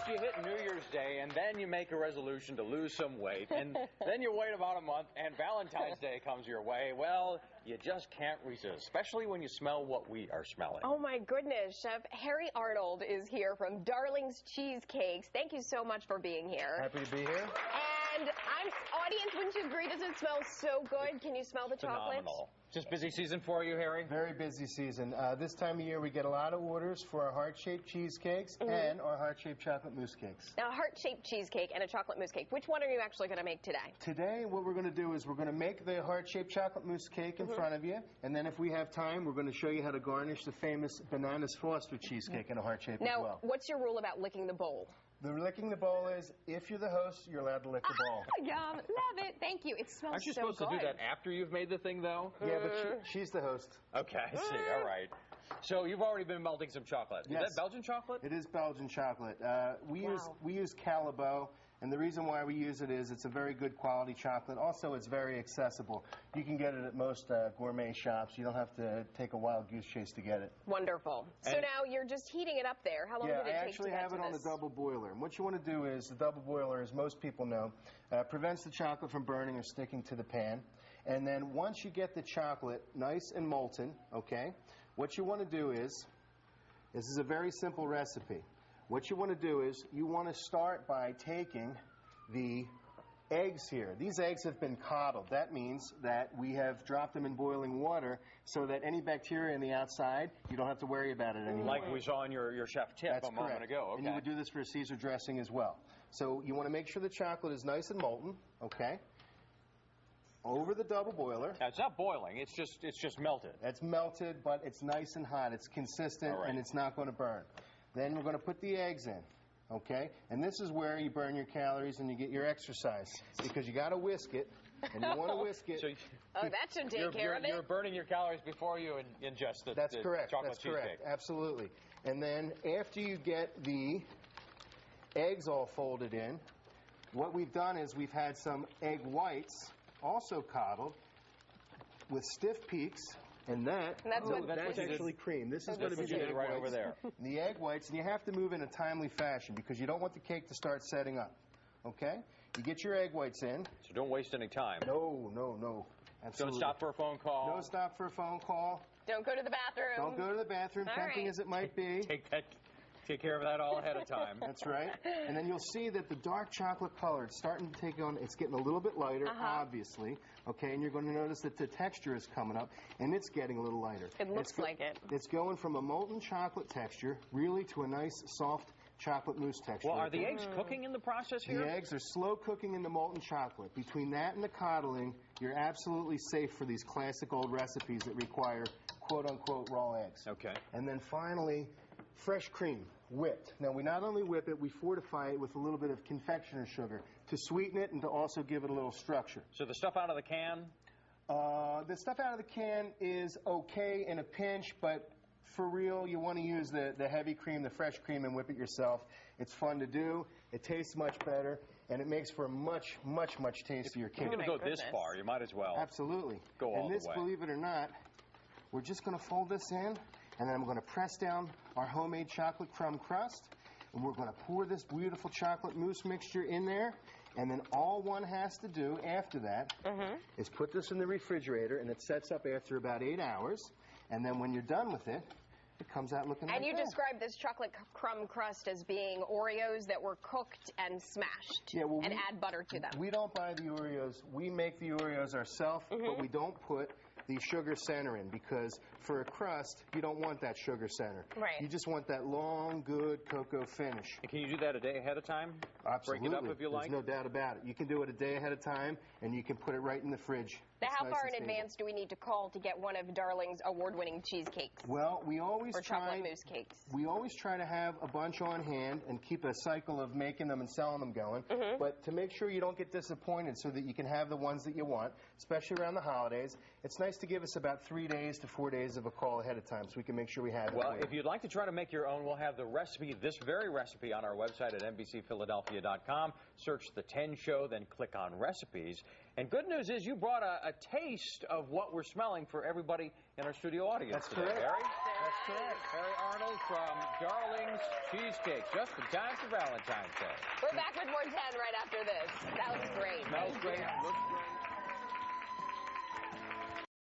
you hit New Year's Day, and then you make a resolution to lose some weight, and then you wait about a month, and Valentine's Day comes your way, well, you just can't resist, especially when you smell what we are smelling. Oh, my goodness. Chef Harry Arnold is here from Darling's Cheesecakes. Thank you so much for being here. Happy to be here. And audience, wouldn't you agree? Does it smell so good? Can you smell the chocolate? Phenomenal. Just busy season for you, Harry? Very busy season. This time of year, we get a lot of orders for our heart-shaped cheesecakes and our heart-shaped chocolate mousse cakes. Now, a heart-shaped cheesecake and a chocolate mousse cake. Which one are you actually going to make today? Today, what we're going to do is we're going to make the heart-shaped chocolate mousse cake in front of you, and then if we have time, we're going to show you how to garnish the famous bananas Foster cheesecake in a heart shape as well. Now, what's your rule about licking the bowl? The licking the bowl is, if you're the host, you're allowed to lick the bowl. Yum. Love it. Thank you. It smells Aren't you so supposed good. to do that after you've made the thing, though? Yeah, but she's the host. Okay, I see. All right. So you've already been melting some chocolate. Yes. Is that Belgian chocolate? It is Belgian chocolate. We use Callebaut, and the reason why we use it is it's a very good quality chocolate. Also, it's very accessible. You can get it at most gourmet shops. You don't have to take a wild goose chase to get it. Wonderful. So now you're just heating it up there. How long did it take to get to this? Yeah, I actually have it on the double boiler. And what you want to do is, the double boiler, as most people know, prevents the chocolate from burning or sticking to the pan. And then once you get the chocolate nice and molten, okay, what you want to do is, this is a very simple recipe. What you want to do is, you want to start by taking the eggs here. These eggs have been coddled. That means that we have dropped them in boiling water so that any bacteria in the outside, you don't have to worry about it anymore. Like we saw in your chef tip a moment ago. Okay. And you would do this for a Caesar dressing as well. So you want to make sure the chocolate is nice and molten, okay? Over the double boiler. Now, it's not boiling. It's just melted. It's melted, but it's nice and hot. It's consistent, and it's not going to burn. Then we're going to put the eggs in, okay? And this is where you burn your calories and you get your exercise, because you got to whisk it, and you want to whisk it. So that should take care of it. You're burning your calories before you ingest the That's correct. chocolate That's cheesecake. correct. Absolutely. And then after you get the eggs all folded in, what we've done is we've had some egg whites also coddled with stiff peaks, and that's actually cream. This is going to be the egg right whites. over there. The egg whites, and you have to move in a timely fashion because you don't want the cake to start setting up. Okay? You get your egg whites in. So don't waste any time. No. Absolutely. Don't stop for a phone call. Don't stop for a phone call. Don't go to the bathroom. Don't go to the bathroom, tempting as it might be. Take care of that all ahead of time. That's right. And then you'll see that the dark chocolate color, it's starting to take on, it's getting a little bit lighter, obviously. Okay, and you're going to notice that the texture is coming up, and it's getting a little lighter. It looks like it. It's going from a molten chocolate texture, really, to a nice, soft chocolate mousse texture. Well, are the eggs cooking in the process here? The eggs are slow cooking in the molten chocolate. Between that and the coddling, you're absolutely safe for these classic old recipes that require quote-unquote raw eggs. Okay. And then finally, fresh cream, whipped. Now, we not only whip it, we fortify it with a little bit of confectioner's sugar to sweeten it and to also give it a little structure. So the stuff out of the can? The stuff out of the can is okay in a pinch, but for real, you want to use the heavy cream, the fresh cream, and whip it yourself. It's fun to do. It tastes much better, and it makes for a much tastier cake. If you're going to go this far, you might as well. Absolutely. Go all and this, the way. believe it or not, we're just going to fold this in, and then I'm going to press down our homemade chocolate crumb crust, and we're going to pour this beautiful chocolate mousse mixture in there, and then all one has to do after that is put this in the refrigerator, and it sets up after about 8 hours, and then when you're done with it, it comes out looking like that. And you described this chocolate crumb crust as being Oreos that were cooked and smashed, and add butter to them. We don't buy the Oreos. We make the Oreos ourselves, but we don't put the sugar center in, because for a crust, you don't want that sugar center. Right. You just want that long, good cocoa finish. And can you do that a day ahead of time? Absolutely. Break it up if you like? There's no doubt about it. You can do it a day ahead of time, and you can put it right in the fridge. Now, how far in advance do we need to call to get one of Darling's award-winning cheesecakes? Well, we always chocolate mousse cakes. We always try to have a bunch on hand and keep a cycle of making them and selling them going. But to make sure you don't get disappointed, so that you can have the ones that you want, especially around the holidays, it's nice to give us about 3 days to 4 days of a call ahead of time, so we can make sure we have it. Well, if you'd like to try to make your own, we'll have the recipe, this very recipe, on our website at NBCPhiladelphia.com. Search the 10 show, then click on recipes. And good news is you brought a taste of what we're smelling for everybody in our studio audience today, correct. Harry. That's correct. Harry Arnold from Darling's Cheesecake. Just in time for Valentine's Day. We're back with more 10 right after this. That was great. Smells great. Looks great.